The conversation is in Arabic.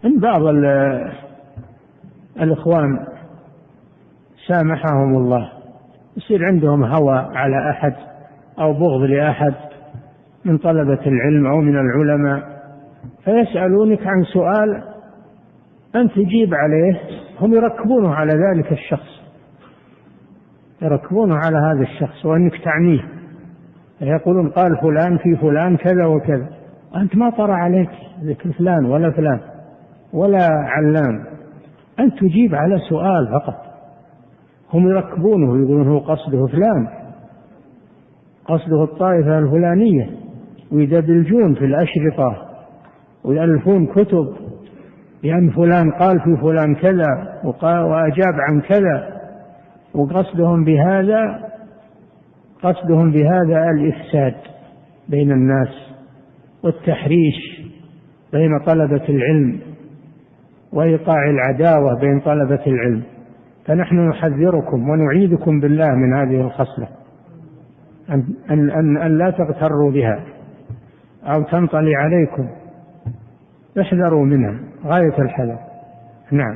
إن بعض الإخوان سامحهم الله يصير عندهم هوى على أحد أو بغض لأحد من طلبة العلم أو من العلماء، فيسألونك عن سؤال أن تجيب عليه، هم يركبونه على ذلك الشخص، يركبونه على هذا الشخص وأنك تعنيه، يقولون قال فلان في فلان كذا وكذا، أنت ما طرأ عليك ذكر فلان ولا فلان ولا علان، أنت تجيب على سؤال فقط. هم يركبونه ويقولون هو قصده فلان، قصده الطائفة الفلانية، ويدبلجون في الأشرطة ويألفون كتب بأن فلان قال في فلان كذا وأجاب عن كذا، وقصدهم بهذا الإفساد بين الناس والتحريش بين طلبة العلم وإيقاع العداوة بين طلبة العلم. فنحن نحذركم ونعيذكم بالله من هذه الخصلة، أن لا تغتروا بها أو تنطلي عليكم، احذروا منها غاية الحذر. نعم.